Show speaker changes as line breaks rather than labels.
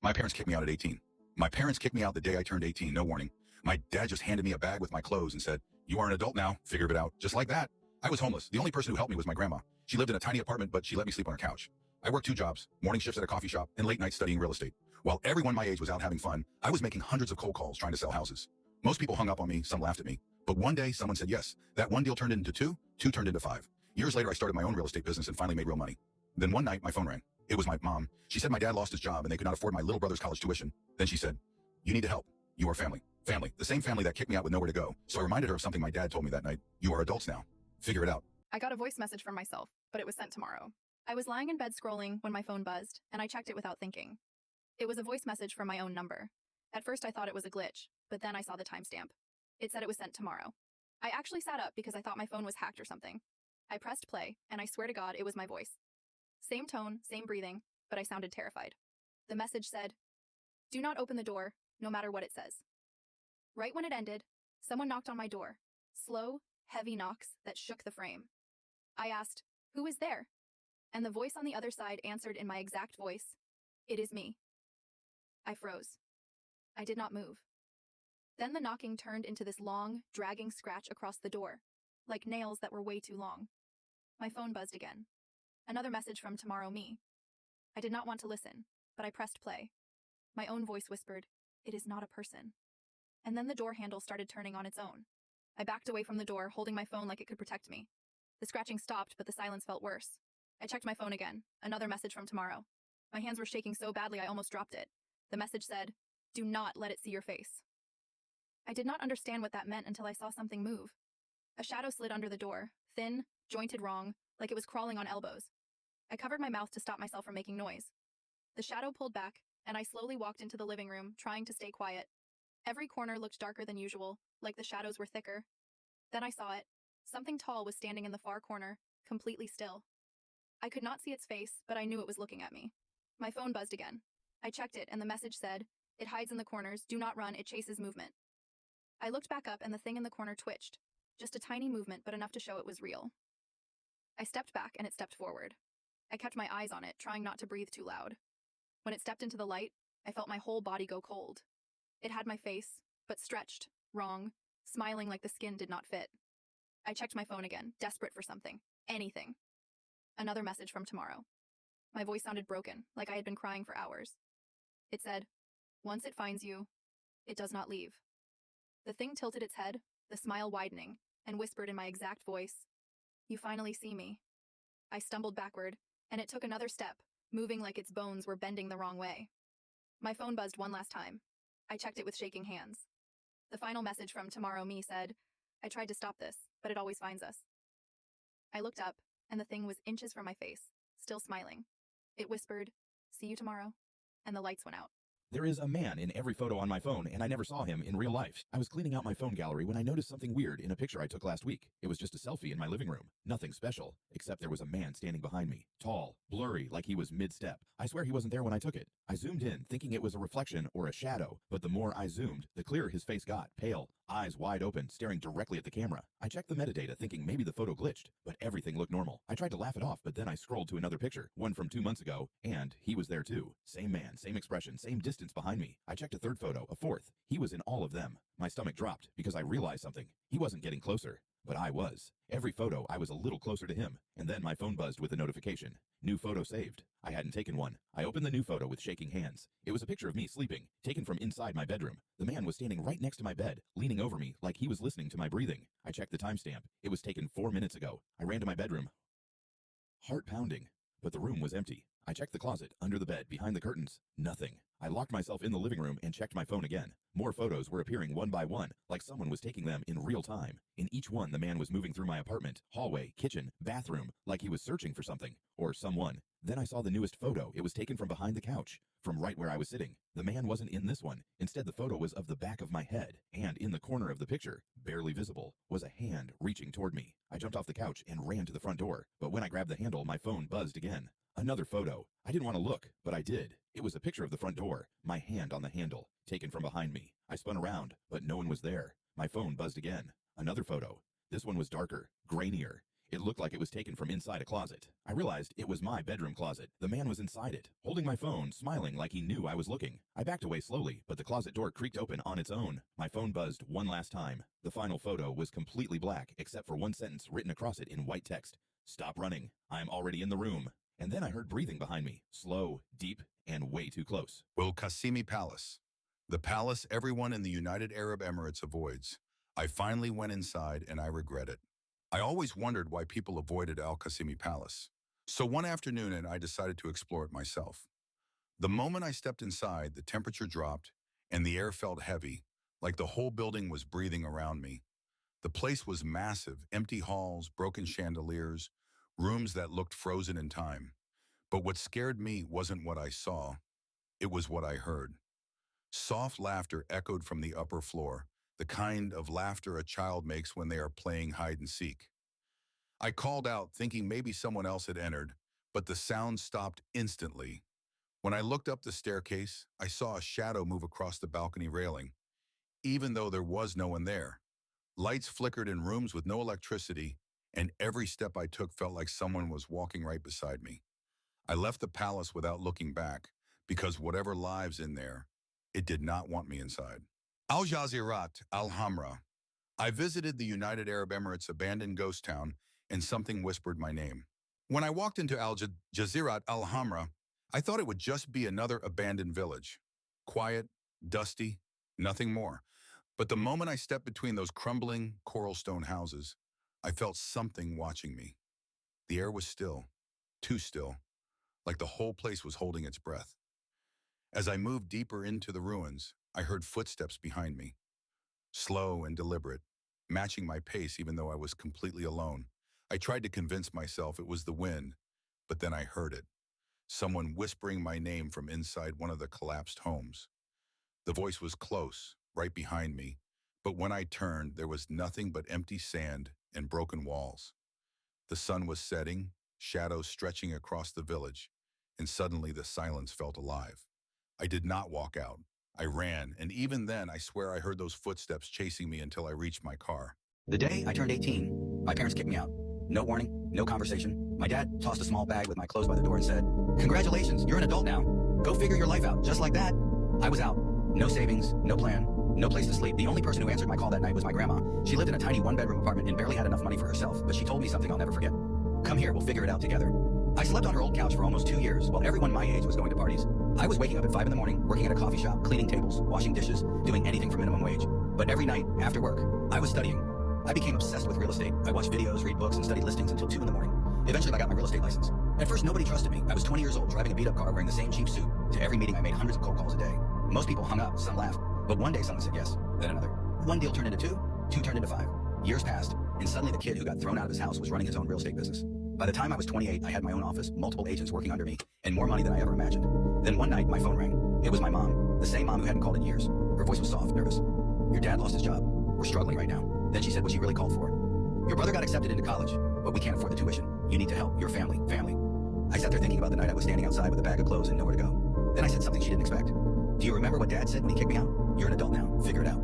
My parents kicked me out at 18. My parents kicked me out the day I turned 18, no warning. My dad just handed me a bag with my clothes and said, "You are an adult now, figure it out." Just like that. I was homeless. The only person who helped me was my grandma. She lived in a tiny apartment, but she let me sleep on her couch. I worked 2 jobs, morning shifts at a coffee shop and late nights studying real estate. While everyone my age was out having fun, I was making hundreds of cold calls trying to sell houses. Most people hung up on me, some laughed at me. But one day someone said yes. That one deal turned into 2, 2 turned into 5. Years later, I started my own real estate business and finally made real money. Then one night, my phone rang. It was my mom. She said my dad lost his job and they could not afford my little brother's college tuition. Then she said, "You need to help. You are family. Family. The same family that kicked me out with nowhere to go." So I reminded her of something my dad told me that night. "You are adults now. Figure it out."
I got a voice message from myself, but it was sent tomorrow. I was lying in bed scrolling when my phone buzzed, and I checked it without thinking. It was a voice message from my own number. At first I thought it was a glitch, but then I saw the timestamp. It said it was sent tomorrow. I actually sat up because I thought my phone was hacked or something. I pressed play, and I swear to God it was my voice. Same tone, same breathing, but I sounded terrified. The message said, "Do not open the door, no matter what it says." Right when it ended, someone knocked on my door. Slow, heavy knocks that shook the frame. I asked, "Who is there?" And the voice on the other side answered in my exact voice, "It is me." I froze. I did not move. Then the knocking turned into this long, dragging scratch across the door, like nails that were way too long. My phone buzzed again. Another message from Tomorrow Me. I did not want to listen, but I pressed play. My own voice whispered, "It is not a person." And then the door handle started turning on its own. I backed away from the door, holding my phone like it could protect me. The scratching stopped, but the silence felt worse. I checked my phone again. Another message from Tomorrow. My hands were shaking so badly I almost dropped it. The message said, "Do not let it see your face." I did not understand what that meant until I saw something move. A shadow slid under the door, thin, jointed wrong, like it was crawling on elbows. I covered my mouth to stop myself from making noise. The shadow pulled back, and I slowly walked into the living room, trying to stay quiet. Every corner looked darker than usual, like the shadows were thicker. Then I saw it. Something tall was standing in the far corner, completely still. I could not see its face, but I knew it was looking at me. My phone buzzed again. I checked it, and the message said, "It hides in the corners, do not run, it chases movement." I looked back up, and the thing in the corner twitched. Just a tiny movement, but enough to show it was real. I stepped back, and it stepped forward. I kept my eyes on it, trying not to breathe too loud. When it stepped into the light, I felt my whole body go cold. It had my face, but stretched, wrong, smiling like the skin did not fit. I checked my phone again, desperate for something, anything. Another message from Tomorrow. My voice sounded broken, like I had been crying for hours. It said, "Once it finds you, it does not leave." The thing tilted its head, the smile widening, and whispered in my exact voice, "You finally see me." I stumbled backward, and it took another step, moving like its bones were bending the wrong way. My phone buzzed one last time. I checked it with shaking hands. The final message from Tomorrow Me said, "I tried to stop this, but it always finds us." I looked up, and the thing was inches from my face, still smiling. It whispered, "See you tomorrow," and the lights went out.
There is a man in every photo on my phone, and I never saw him in real life. I was cleaning out my phone gallery when I noticed something weird in a picture I took last week. It was just a selfie in my living room. Nothing special, except there was a man standing behind me. Tall, blurry, like he was mid-step. I swear he wasn't there when I took it. I zoomed in, thinking it was a reflection or a shadow, but the more I zoomed, the clearer his face got, pale, eyes wide open, staring directly at the camera. I checked the metadata, thinking maybe the photo glitched, but everything looked normal. I tried to laugh it off, but then I scrolled to another picture, one from 2 months ago, and he was there too. Same man, same expression, same distance behind me. I checked a third photo, a fourth. He was in all of them. My stomach dropped because I realized something. He wasn't getting closer, but I was. Every photo, I was a little closer to him, and then my phone buzzed with a notification. New photo saved. I hadn't taken one. I opened the new photo with shaking hands. It was a picture of me sleeping, taken from inside my bedroom. The man was standing right next to my bed, leaning over me like he was listening to my breathing. I checked the timestamp. It was taken 4 minutes ago. I ran to my bedroom, heart pounding, but the room was empty. I checked the closet, under the bed, behind the curtains. Nothing. I locked myself in the living room and checked my phone again. More photos were appearing one by one, like someone was taking them in real time. In each one, the man was moving through my apartment, hallway, kitchen, bathroom, like he was searching for something, or someone. Then I saw the newest photo. It was taken from behind the couch, from right where I was sitting. The man wasn't in this one. Instead, the photo was of the back of my head, and in the corner of the picture, barely visible, was a hand reaching toward me. I jumped off the couch and ran to the front door, but when I grabbed the handle, my phone buzzed again. Another photo. I didn't want to look, but I did. It was a picture of the front door, my hand on the handle, taken from behind me. I spun around, but no one was there. My phone buzzed again. Another photo. This one was darker, grainier. It looked like it was taken from inside a closet. I realized it was my bedroom closet. The man was inside it, holding my phone, smiling like he knew I was looking. I backed away slowly, but the closet door creaked open on its own. My phone buzzed one last time. The final photo was completely black, except for one sentence written across it in white text. "Stop running. I'm already in the room." And then I heard breathing behind me, slow, deep, and way too close.
Well, Qasimi Palace. The palace everyone in the United Arab Emirates avoids. I finally went inside and I regret it. I always wondered why people avoided Al Qasimi Palace. So one afternoon and I decided to explore it myself. The moment I stepped inside, the temperature dropped and the air felt heavy, like the whole building was breathing around me. The place was massive, empty halls, broken chandeliers, rooms that looked frozen in time. But what scared me wasn't what I saw, it was what I heard. Soft laughter echoed from the upper floor, the kind of laughter a child makes when they are playing hide and seek. I called out, thinking maybe someone else had entered, but the sound stopped instantly. When I looked up the staircase, I saw a shadow move across the balcony railing, even though there was no one there. Lights flickered in rooms with no electricity, and every step I took felt like someone was walking right beside me. I left the palace without looking back, because whatever lives in there, it did not want me inside. Al Jazirat, Al Hamra. I visited the United Arab Emirates' abandoned ghost town, and something whispered my name. When I walked into Al Jazirat Al Hamra, I thought it would just be another abandoned village. Quiet, dusty, nothing more. But the moment I stepped between those crumbling coral stone houses, I felt something watching me. The air was still, too still, like the whole place was holding its breath. As I moved deeper into the ruins, I heard footsteps behind me, slow and deliberate, matching my pace even though I was completely alone. I tried to convince myself it was the wind, but then I heard it. Someone whispering my name from inside one of the collapsed homes. The voice was close, right behind me, but when I turned, there was nothing but empty sand and broken walls. The sun was setting, shadows stretching across the village, and suddenly the silence felt alive. I did not walk out. I ran, and even then, I swear I heard those footsteps chasing me until I reached my car.
The day I turned 18, my parents kicked me out. No warning, no conversation. My dad tossed a small bag with my clothes by the door and said, "Congratulations, you're an adult now. Go figure your life out." Just like that, I was out. No savings, no plan, no place to sleep. The only person who answered my call that night was my grandma. She lived in a tiny one-bedroom apartment and barely had enough money for herself, but she told me something I'll never forget. "Come here, we'll figure it out together." I slept on her old couch for almost 2 years while everyone my age was going to parties. I was waking up at 5 in the morning, working at a coffee shop, cleaning tables, washing dishes, doing anything for minimum wage. But every night, after work, I was studying. I became obsessed with real estate. I watched videos, read books, and studied listings until 2 in the morning. Eventually, I got my real estate license. At first, nobody trusted me. I was 20 years old, driving a beat-up car, wearing the same cheap suit. To every meeting, I made hundreds of cold calls a day. Most people hung up, some laughed. But one day, someone said yes, then another. One deal turned into two, two turned into 5. Years passed, and suddenly the kid who got thrown out of his house was running his own real estate business. By the time I was 28, I had my own office, multiple agents working under me, and more money than I ever imagined. Then one night, my phone rang. It was my mom, the same mom who hadn't called in years. Her voice was soft, nervous. "Your dad lost his job. We're struggling right now." Then she said what she really called for. "Your brother got accepted into college, but we can't afford the tuition. You need to help your family. I sat there thinking about the night I was standing outside with a bag of clothes and nowhere to go. Then I said something she didn't expect. "Do you remember what Dad said when he kicked me out? You're an adult now. Figure it out."